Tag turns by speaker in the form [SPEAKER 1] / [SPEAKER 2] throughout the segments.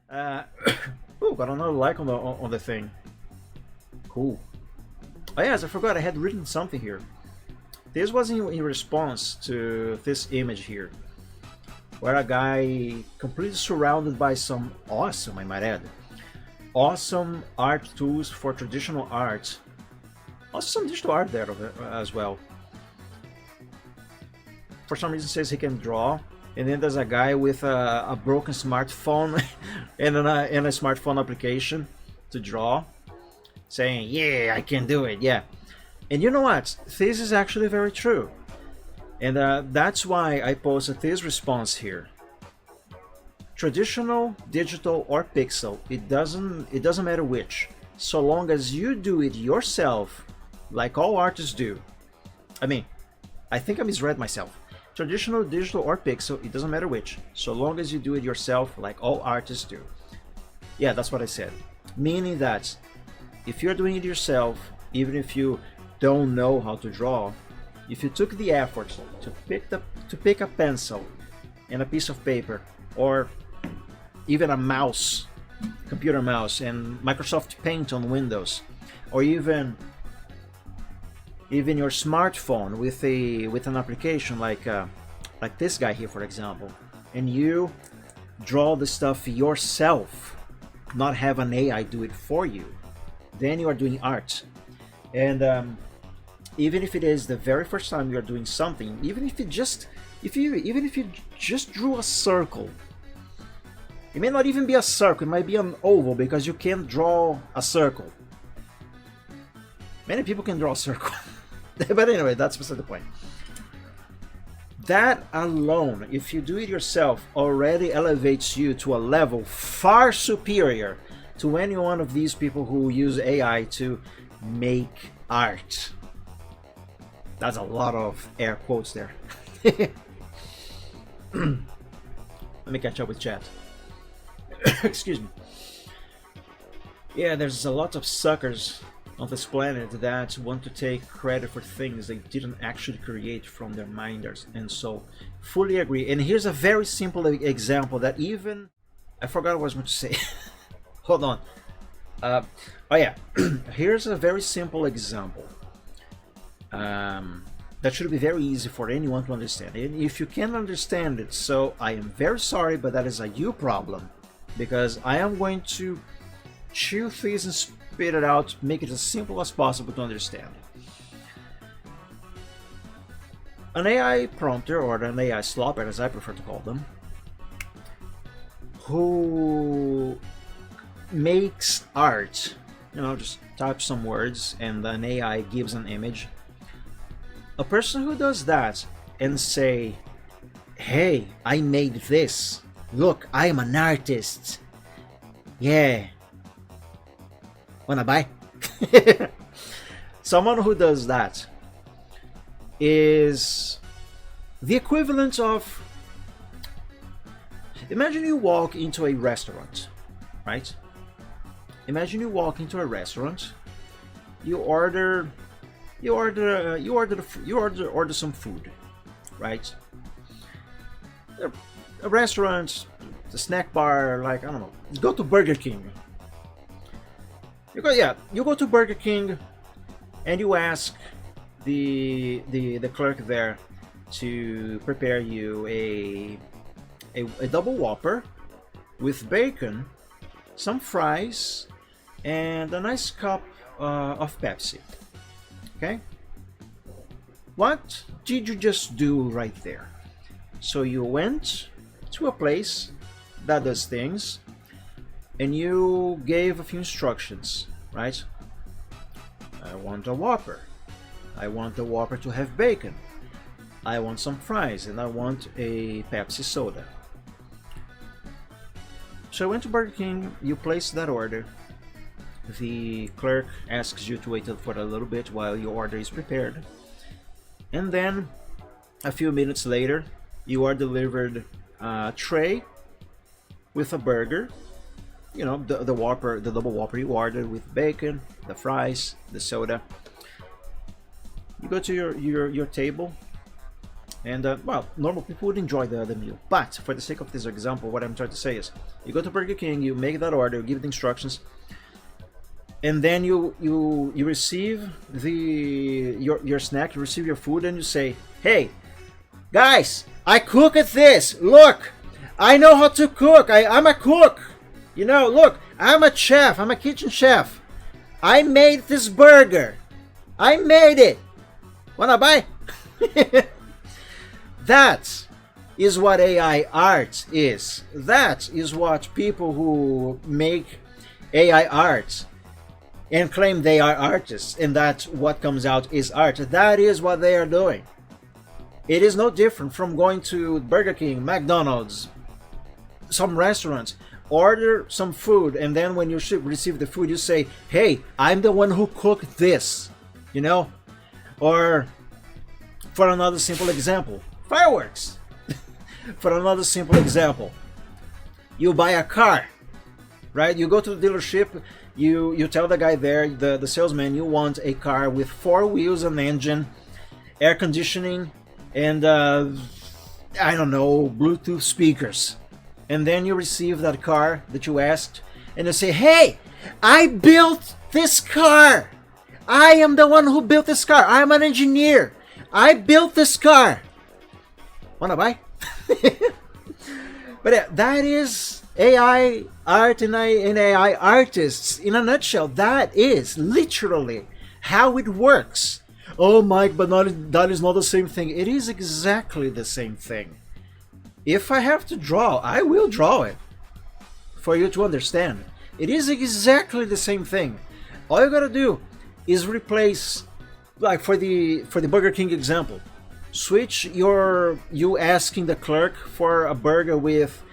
[SPEAKER 1] Uh, oh, got another like on the thing. Cool. Oh yes, I forgot I had written something here. This was in response to this image here, where a guy completely surrounded by some awesome, I might add, awesome art tools for traditional art. Also some digital art there as well. For some reason says he can draw, and then there's a guy with a broken smartphone and a smartphone application to draw, saying, "Yeah, I can do it." Yeah, and you know what? This is actually very true, and that's why I posted this response here. Traditional, digital, or pixel, it doesn't matter which, so long as you do it yourself, like all artists do. I mean, I think I misread myself. Traditional, digital, or pixel, it doesn't matter which, so long as you do it yourself, like all artists do. Yeah, that's what I said. Meaning that if you're doing it yourself, even if you don't know how to draw, if you took the effort to pick a pencil and a piece of paper, or even a mouse, computer mouse, and Microsoft Paint on Windows, or even your smartphone with an application like this guy here, for example, and you draw the stuff yourself, not have an AI do it for you, then you are doing art. And even if it is the very first time you are doing something, even if you just drew a circle, it may not even be a circle, it might be an oval, because you can't draw a circle. Many people can draw a circle. But anyway, that's beside the point. That alone, if you do it yourself, already elevates you to a level far superior to any one of these people who use AI to make art. That's a lot of air quotes there. Let me catch up with chat. Excuse me. Yeah, there's a lot of suckers on this planet that want to take credit for things they didn't actually create from their minders, and so fully agree. And here's a very simple example that even I forgot what I was going to say. Hold on. Oh yeah, here's a very simple example that should be very easy for anyone to understand. And if you can't understand it, so I am very sorry, but that is a you problem, because I am going to chew things and spit it out, make it as simple as possible to understand. An AI prompter, or an AI slopper as I prefer to call them, who makes art, just type some words and an AI gives an image. A person who does that and say, "Hey, I made this. Look, I am an artist. Yeah. Wanna buy?" Someone who does that is the equivalent of, imagine you walk into a restaurant, right? Imagine you walk into a restaurant, you order some food, right? A restaurant, a snack bar, like, I don't know, go to Burger King. You go to Burger King and you ask the clerk there to prepare you a double Whopper with bacon, some fries, and a nice cup of Pepsi. Okay? What did you just do right there? So you went to a place that does things, and you gave a few instructions, right? I want a Whopper. I want the Whopper to have bacon. I want some fries, and I want a Pepsi soda. So I went to Burger King, you placed that order. The clerk asks you to wait for a little bit while your order is prepared. And then, a few minutes later, you are delivered a tray with a burger. The Whopper, the double Whopper you ordered with bacon, the fries, the soda. You go to your table, And well, normal people would enjoy the meal. But for the sake of this example, what I'm trying to say is, you go to Burger King, you make that order, you give the instructions, and then you receive your snack, you receive your food, and you say, "Hey, guys, I cooked this. Look, I know how to cook. I'm a cook. You know, look, I'm a chef. I'm a kitchen chef. I made this burger. I made it. Wanna buy?" That is what AI art is. That is what people who make AI art and claim they are artists, and that what comes out is art. That is what they are doing. It is no different from going to Burger King, McDonald's, some restaurants, order some food, and then when you receive the food, you say, "Hey, I'm the one who cooked this," you know? Or, for another simple example, fireworks. For another simple example, you buy a car, right? You go to the dealership, you tell the guy there, the salesman, you want a car with 4 wheels, an engine, air conditioning, and I don't know, Bluetooth speakers. And then you receive that car that you asked, and you say, "Hey, I built this car. I am the one who built this car. I'm an engineer. I built this car. Wanna buy?" But yeah, that is AI art and AI artists in a nutshell. That is literally how it works. "Oh, Mike, but that is not the same thing." It is exactly the same thing. If I have to draw, I will draw it for you to understand. It is exactly the same thing. All you gotta do is replace, like for the Burger King example, switch you asking the clerk for a burger with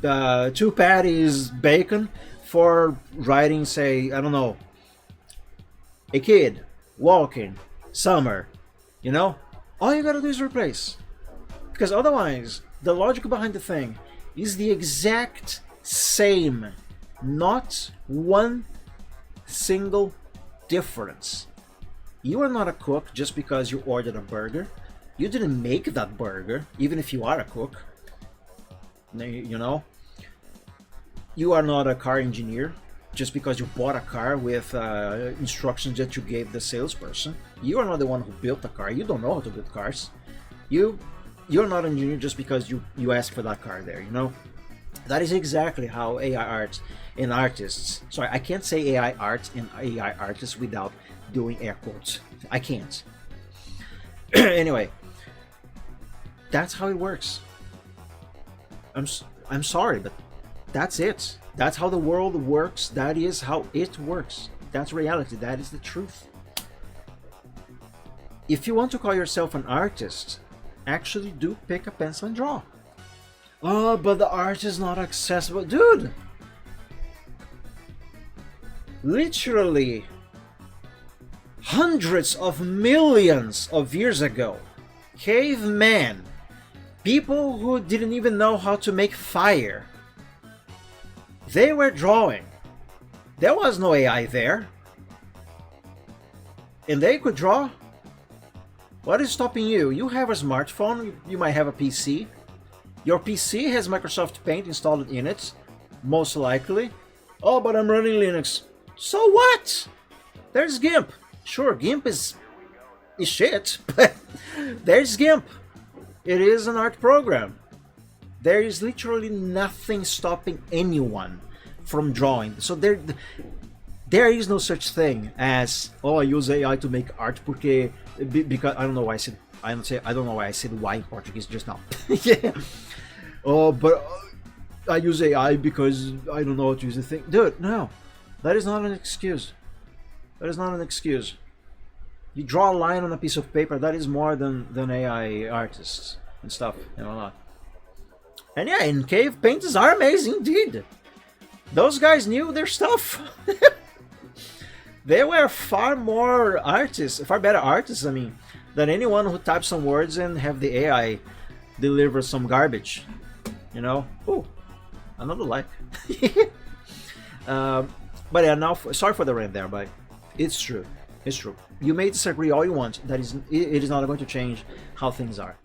[SPEAKER 1] 2 patties, bacon, for writing, say, I don't know, "A kid walking summer," you know? All you gotta do is replace. Because otherwise, the logic behind the thing is the exact same. Not one single difference. You are not a cook just because you ordered a burger. You didn't make that burger, even if you are a cook. You know? You are not a car engineer just because you bought a car with instructions that you gave the salesperson. You are not the one who built the car. You don't know how to build cars. You're not an engineer just because you asked for that car there, you know? That is exactly how AI art and artists... Sorry, I can't say AI art and AI artists without doing air quotes. I can't. Anyway, that's how it works. I'm sorry, but that's it. That's how the world works. That is how it works. That's reality. That is the truth. If you want to call yourself an artist, actually do pick a pencil and draw. "Oh, but the art is not accessible." Dude! Literally hundreds of millions of years ago, cavemen, people who didn't even know how to make fire, they were drawing. There was no AI there. And they could draw. What is stopping you? You have a smartphone, you might have a PC. Your PC has Microsoft Paint installed in it, most likely. "Oh, but I'm running Linux." So what? There's GIMP. Sure, GIMP is shit, but there's GIMP. It is an art program. There is literally nothing stopping anyone from drawing. So there is no such thing as, "Oh, I use AI to make art because I don't know why I said why in Portuguese just now." Yeah. "Oh, but I use AI because I don't know how to use the thing." Dude, no. That is not an excuse. That is not an excuse. You draw a line on a piece of paper, that is more than AI artists and stuff and whatnot. And yeah, in cave, painters are amazing indeed. Those guys knew their stuff. They were far better artists, I mean, than anyone who types some words and have the AI deliver some garbage. You know? Ooh, another like. But yeah, now, sorry for the rant there, but it's true. It's true. You may disagree all you want. It is not going to change how things are.